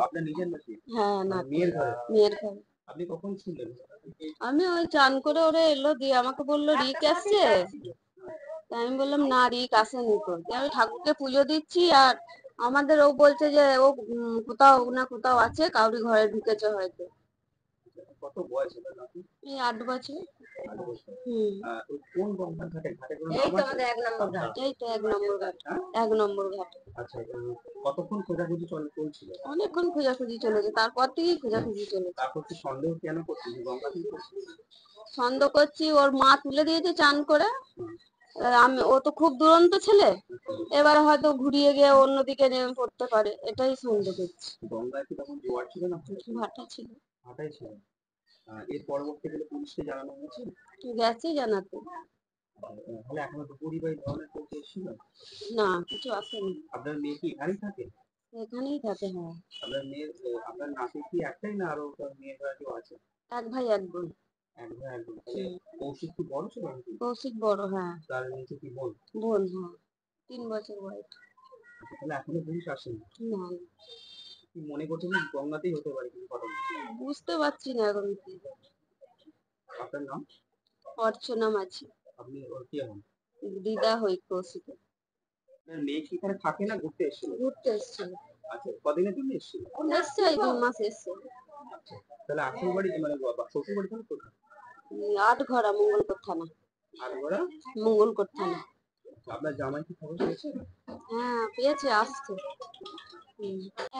আপনার নিজের নাকি? হ্যাঁ না, মেয়ের ঘরে? মেয়ের ঘরে। আপনি কখন শুনলেন? আমি ওই চান করে ওরা এলো, দিয়ে আমাকে বললো রিক আসছে। তাই আমি বললাম না, রিক আসেনি তো। দিয়ে আমি ঠাকুরকে পুজো দিচ্ছি, আর আমাদের ও বলছে যে ও কোথাও না কোথাও আছে, কাউরি ঘরে ঢুকেছে হয়তো। কত বয়স ওটার নাকি? এই 8 বছর। 8 বছর। হুম। কোন গঙ্গার ঘাটে? ঘাটে কোনো এই নাম তো আছে? আমাদের 1 নম্বর ঘাট। এই তো 1 নম্বর ঘাট। হ্যাঁ? 1 নম্বর ঘাট। আচ্ছা, কতক্ষণ খোঁজাখুঁজি চলছিল? অনেকক্ষণ খোঁজাখুঁজি চলেছে, তারপর থেকেই খোঁজাখুঁজি চলেছে। তারপর কি সন্দেহ কেন করছেন যে গঙ্গাতেই করছে? সন্দেহ করছি, ওর মা তুলে দিয়েছে চান করে। ও তো খুব দুরন্ত ছেলে, এবার হয়তো ঘুরিয়ে গিয়ে অন্যদিকে নেমে পড়তে পারে, এটাই সন্দেহ করছি। গঙ্গায় কি তখন জোয়ার ছিল না? ভাটা ছিল। ভাটাই ছিল। এর পরবর্তীকালে পুলিশকে জানানো হয়েছে? গেছে জানাতে। তাহলে এখনো তো পরিবাহী ধরনের কেউ এসেছিল? না, কিছু আসেনি। আপনার মেয়ে কি এখানেই থাকে? এখানেই থাকে, হ্যাঁ। আপনার মেয়ের আপনার নাতি কি একটাই, না আরো মেয়ে কেউ আছে? 1 ভাই 1 বোন। এক ভাই এক বোন। তাহলে কৌশিক কি বড় ছিল নাকি? কৌশিক বড়, হ্যাঁ। তার নিচে কি বোন? বোন, হ্যাঁ। 3 বছর বয়স। তাহলে এখনো পুলিশ আসেনি? না, কি মনে করছেন যে গঙ্গাতেই হতে পারে কিছু ঘটনা? বুঝতে পারছি না এখন কি। আপনার নাম? অর্চনা মাঝি। আপনি ওর কি হন? দিদা হই কৌশিকের। আপনার মেয়ে কি এখানে থাকে না ঘুরতে এসেছিল? ঘুরতে এসেছিল। আচ্ছা, কদিনের জন্য এসেছিল? এসছে, এই 2 মাস এসছে। আচ্ছা, তাহলে আসল বাড়ি মানে শ্বশুর বাড়ি তাহলে কোথায়? 8ঘরা, মঙ্গলকোট থানা। আরগোড়া? মঙ্গলকোট থানা। আপনার জামাই কি খবর পেয়েছে? হ্যাঁ, পেয়েছে, আসছে।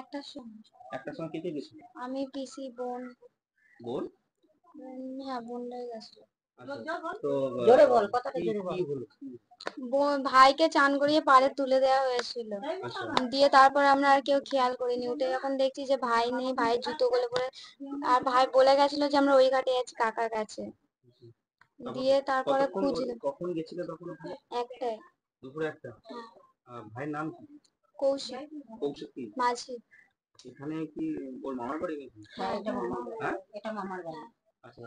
একটার সময়। একটার সময় কে কে গেছিল? আমি, পিসি, বোন। বোন? হ্যাঁ, বোনরাই গেছিল। আচ্ছা, তো জোরে বল, কথাটা কি জোরে বল। কি হলো? ভাইকে চান করিয়ে পাড়ে তুলে দেওয়া হয়েছিল। আচ্ছা। দিয়ে তারপরে আমরা আর কেউ খেয়াল করিনি, উঠে যখন দেখছি যে ভাই নেই, ভাইয়ের জুতো গলে পড়ে। আর ভাই বলে গেছিল যে আমরা ওই ঘাটে আছি কাকার কাছে। দিয়ে তারপরে খুঁজলাম। কখন গেছিল তখন ওখানে? একটাই। দুপুরে একটা? ভাইয়ের নাম কি? কৌশিক। কৌশিক কি? মাঝি। এখানে কি ওর মামার বাড়ি নাকি? হ্যাঁ, এটা মামার বাড়ি। হ্যাঁ? এটা মামার বাড়ি। আচ্ছা,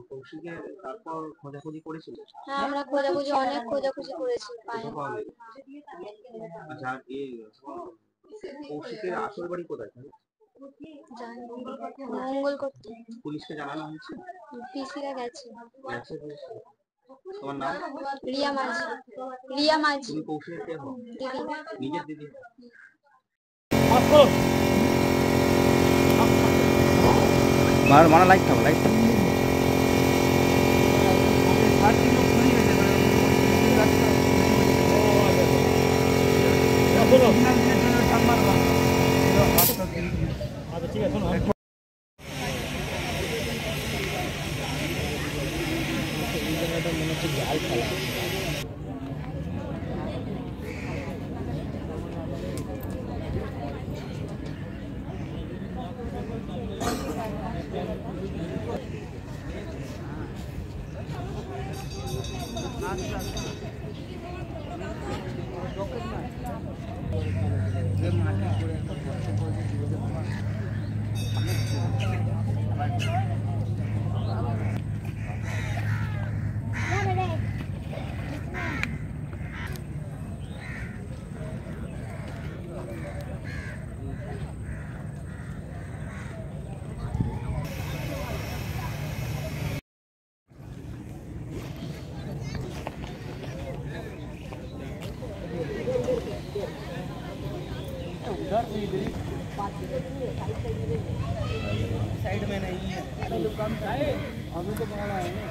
কৌশিকের তারপর খোঁজাখুঁজি করেছিল? হ্যাঁ, আমরা খোঁজাখুঁজি, অনেক খোঁজাখুঁজি করেছি, কোথাও পাইনি। পাওয়া গেছে? আচ্ছা, আর কৌশিকের আসল বাড়ি কোথায়? জানি না। মঙ্গলকোট। পুলিশকে জানানো হয়েছে? পিসিরা গেছে। গেছে পুলিশকে? তোমার নাম? রিয়া মাঝি। রিয়া মাঝি। তুমি কৌশিকের কে হও? দিদি। নিজের দিদি? মারা লাইট থাকো, লাইট থাকো। ঠিক আছে। এই জায়গাটা মনে হচ্ছে জাল ফেলা। साइड में नहीं है, अभी तो पकड़ा है ना।